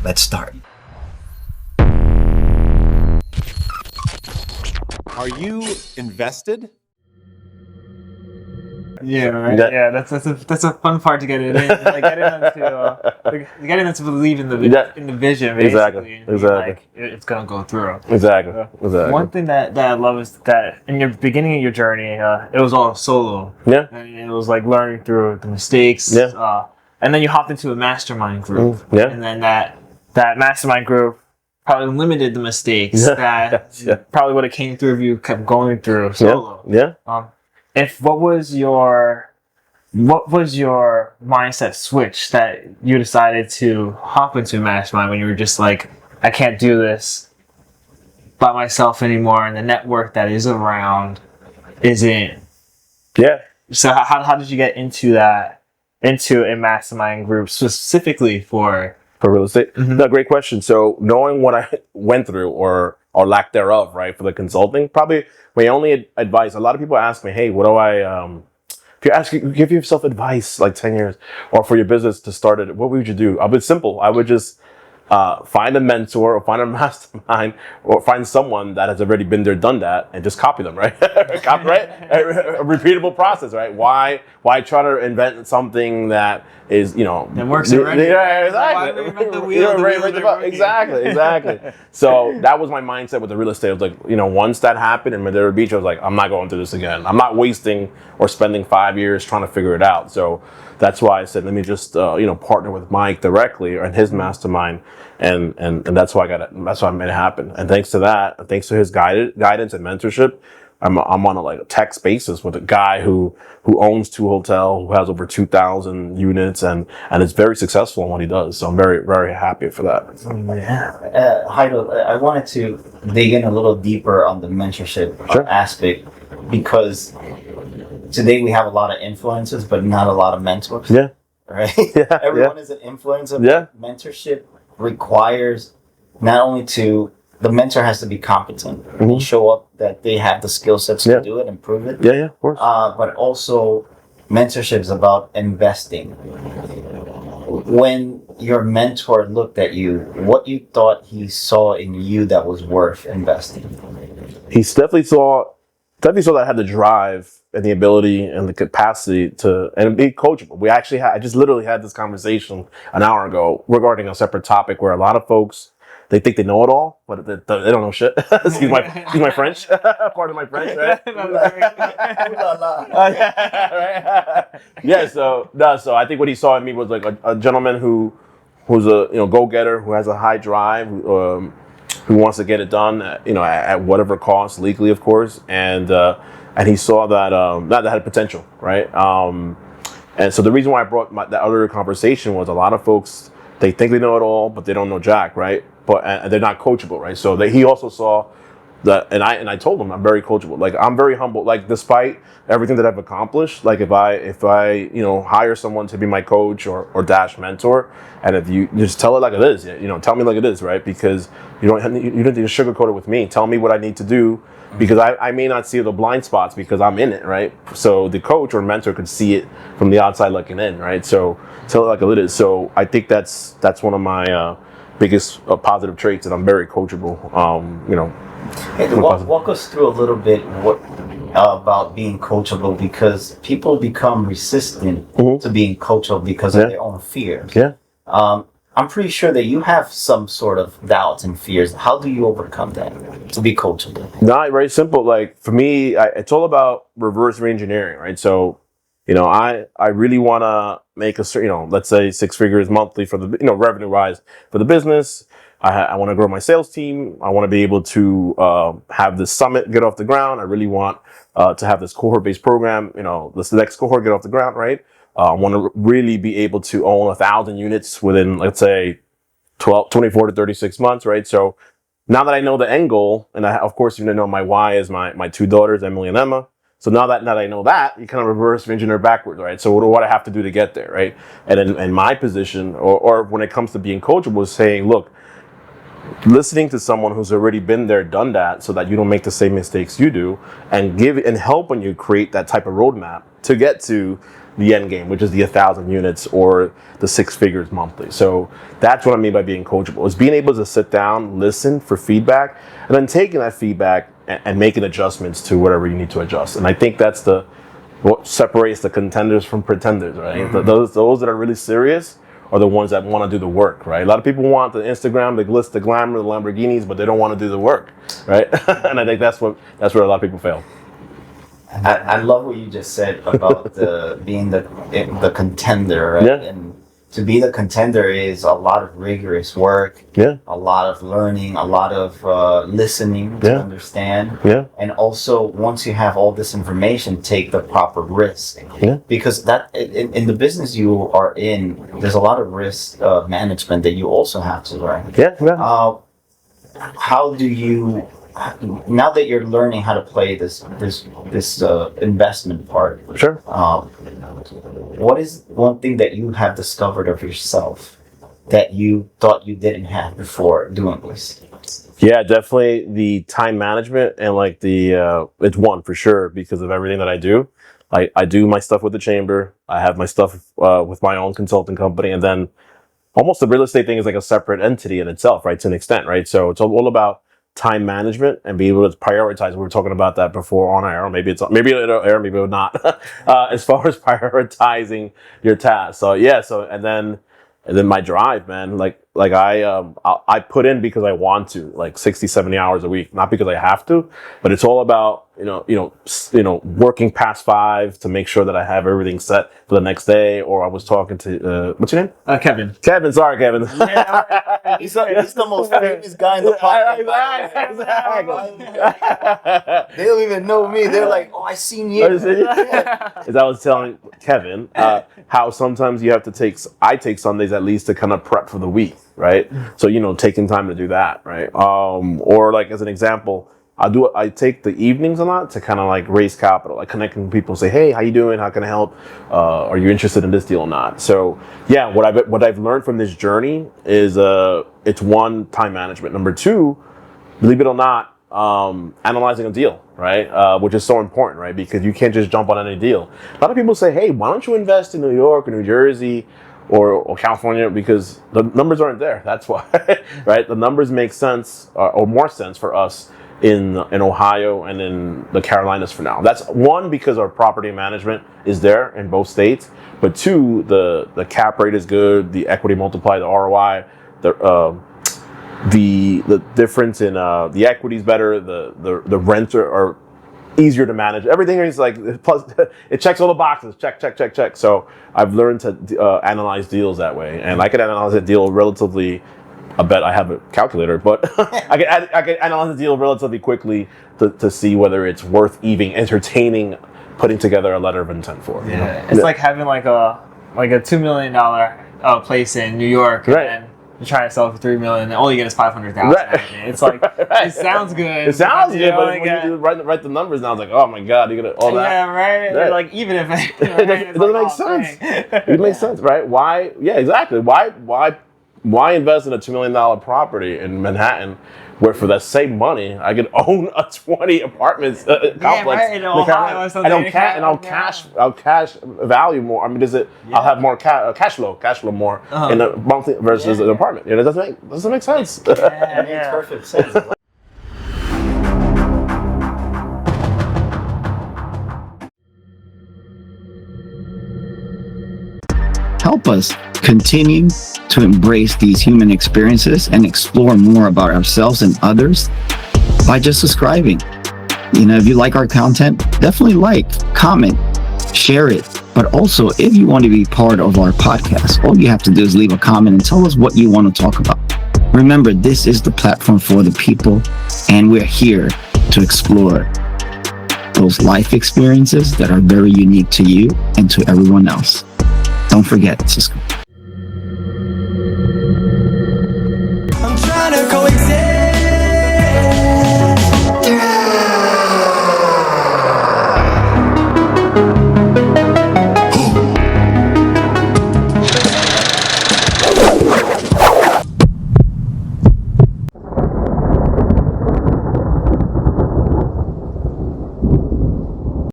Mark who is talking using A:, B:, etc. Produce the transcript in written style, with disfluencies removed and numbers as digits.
A: Let's start.
B: Are you invested?
C: Yeah, right. Yeah, that's a fun part to get it in. Like getting them to believe in the in the vision, basically.
B: Exactly.
C: Like it's gonna go through.
B: Exactly.
C: One thing that I love is that in your beginning of your journey, it was all solo.
B: Yeah.
C: And it was like learning through the mistakes.
B: Yeah.
C: And then you hopped into a mastermind group.
B: Yeah.
C: And then that mastermind group probably limited the mistakes that probably would have came through if you kept going through solo.
B: Yeah.
C: What was your mindset switch that you decided to hop into mastermind when you were just like, I can't do this by myself anymore, and the network that is around isn't.
B: Yeah.
C: So how did you get into a mastermind group specifically for
B: real estate?
C: Mm-hmm.
B: No, great question. So knowing what I went through or lack thereof, right, for the consulting, probably my only advice, a lot of people ask me, hey, what do I, if you give yourself advice like 10 years or for your business to start it, what would you do? I would simple. I would just find a mentor or find a mastermind or find someone that has already been there, done that, and just copy them, right? Copy, right? A repeatable process, right? Why try to invent something that is,
C: that works already?
B: Yeah, exactly.
C: Why reinvent the wheel?
B: Exactly. So that was my mindset with the real estate. I was like, once that happened in Madeira Beach, I was like, I'm not going through this again. I'm not wasting or spending 5 years trying to figure it out. So that's why I said, let me just, partner with Mike directly and his mastermind. And that's why that's why I made it happen. And thanks to that, thanks to his guidance and mentorship, I'm on a tech basis with a guy who owns 2 hotels, who has over 2,000 units, and is very successful in what he does. So I'm very, very happy for that.
A: Yeah. Jairo, I wanted to dig in a little deeper on the mentorship aspect, because today we have a lot of influencers, but not a lot of mentors.
B: Yeah.
A: Right?
B: Yeah.
A: Everyone is an influencer.
B: Yeah.
A: Mentorship requires not only the mentor has to be competent and show up that they have the skill sets to do it and prove it.
B: Yeah, of course.
A: But also, mentorship is about investing. When your mentor looked at you, what you thought he saw in you that was worth investing?
B: He definitely saw that I had the drive and the ability and the capacity to and be coachable. I just literally had this conversation an hour ago regarding a separate topic where a lot of folks, they think they know it all, but they don't know shit. excuse my French. Pardon my French, right? Yeah. So I think what he saw in me was like a gentleman who's a go-getter, who has a high drive, who wants to get it done, at whatever cost, legally, of course, and he saw that had potential, right? And so the reason why I brought that other conversation was a lot of folks, they think they know it all, but they don't know jack, right? But they're not coachable, right? So he also saw that, and I told him I'm very coachable. Like, I'm very humble. Like, despite everything that I've accomplished, like if I hire someone to be my coach or dash mentor, and if you just tell it like it is, tell me like it is, right? Because you don't need to sugarcoat it with me. Tell me what I need to do, because I may not see the blind spots because I'm in it, right? So the coach or mentor could see it from the outside looking in, right? So tell it like it is. So I think that's one of my biggest positive traits, that I'm very coachable.
A: Hey, walk us through a little bit about being coachable, because people become resistant to being coachable because of their own fears.
B: Yeah.
A: I'm pretty sure that you have some sort of doubts and fears. How do you overcome that to be coachable?
B: Not very simple. Like, for me, it's all about reverse reengineering, right? So, I really want to make let's say 6 figures monthly for the, revenue rise for the business. I want to grow my sales team. I want to be able to have this summit get off the ground. I really want to have this cohort-based program, this next cohort get off the ground, right? I want to really be able to own 1,000 units within, let's say, 24 to 36 months, right? So now that I know the end goal, and of course, know my why is my 2 daughters, Emily and Emma. So now that I know that, you kind of reverse engineer backwards, right? So what do I have to do to get there, right? And in my position, or when it comes to being coachable, is saying, look, listening to someone who's already been there, done that, so that you don't make the same mistakes you do, and help when you create that type of roadmap to get to the end game, which is the 1,000 units or the 6 figures monthly. So that's what I mean by being coachable, is being able to sit down, listen for feedback, and then taking that feedback and making adjustments to whatever you need to adjust. And I think that's what separates the contenders from pretenders, right? Mm-hmm. Those that are really serious are the ones that want to do the work, right? A lot of people want the Instagram, the glitz, the glamour, the Lamborghinis, but they don't want to do the work, right? And I think that's where a lot of people fail.
A: I love what you just said about being the contender, right?
B: Yeah.
A: And to be the contender is a lot of rigorous work, a lot of learning, a lot of listening to understand.
B: Yeah.
A: And also, once you have all this information, take the proper risk.
B: Yeah.
A: Because that in the business you are in, there's a lot of risk management that you also have to learn.
B: Yeah. Yeah.
A: How do you, now that you're learning how to play this investment part?
B: Sure.
A: What is one thing that you have discovered of yourself that you thought you didn't have before doing this?
B: Yeah, definitely the time management and like it's one for sure because of everything that I do. I do my stuff with the chamber. I have my stuff with my own consulting company, and then almost the real estate thing is like a separate entity in itself, right? To an extent, right? So it's all about time management and be able to prioritize. We were talking about that before on air. Maybe it'll air, maybe it'll not. As far as prioritizing your tasks. So yeah. So and then my drive, man. Like I put in because I want to, like 60, 70 hours a week, not because I have to, but it's all about working past 5 to make sure that I have everything set for the next day. Or I was talking to what's your name?
C: Kevin.
B: Kevin, sorry, Kevin.
A: Yeah, he's the most famous guy in the podcast.
B: Exactly.
A: They don't even know me. They're like, "Oh, I seen you."
B: As I was telling Kevin, how sometimes you have to I take Sundays at least to kind of prep for the week, right? So taking time to do that, right? Or like as an example, I take the evenings a lot to kind of like raise capital, like connecting with people, say, hey, how you doing? How can I help? Are you interested in this deal or not? So yeah, what I've learned from this journey is it's one, time management. Number 2, believe it or not, analyzing a deal, right? Which is so important, right? Because you can't just jump on any deal. A lot of people say, hey, why don't you invest in New York or New Jersey or California? Because the numbers aren't there. That's why, right? The numbers make sense or more sense for us in Ohio and in the Carolinas for now. That's one, because our property management is there in both states, but 2, the cap rate is good, the equity multiplier, the ROI, the difference in the equity is better, the rents are easier to manage. Everything is like, plus it checks all the boxes, check. So I've learned to analyze deals that way, and I can analyze a deal relatively. I bet I have a calculator, but I can analyze the deal relatively quickly to see whether it's worth even entertaining putting together a letter of intent for.
C: Yeah, it's like having like a $2 million place in New York,
B: right?
C: And you try to sell it for $3 million, and all you get is $500,000.
B: Right.
C: It's like right. It sounds good.
B: It sounds good, but when you write the numbers now, it's like, oh my god, you're gonna all that.
C: Yeah, right.
B: Right.
C: Like even if
B: it doesn't make sense. It makes sense, right? Why? Yeah, exactly. Why invest in a $2 million property in Manhattan, where for that same money I could own a 20 apartments complex?
C: Right. In Ohio or something.
B: I'll cash value more. I mean, I'll have more cash flow more in a monthly versus an apartment. It doesn't make sense.
A: That makes perfect sense. Help us continue to embrace these human experiences and explore more about ourselves and others by just subscribing. If you like our content, definitely comment, share it. But also, if you want to be part of our podcast, all you have to do is leave a comment and tell us what you want to talk about. Remember, this is the platform for the people, and we're here to explore those life experiences that are very unique to you and to everyone else. Don't forget to subscribe.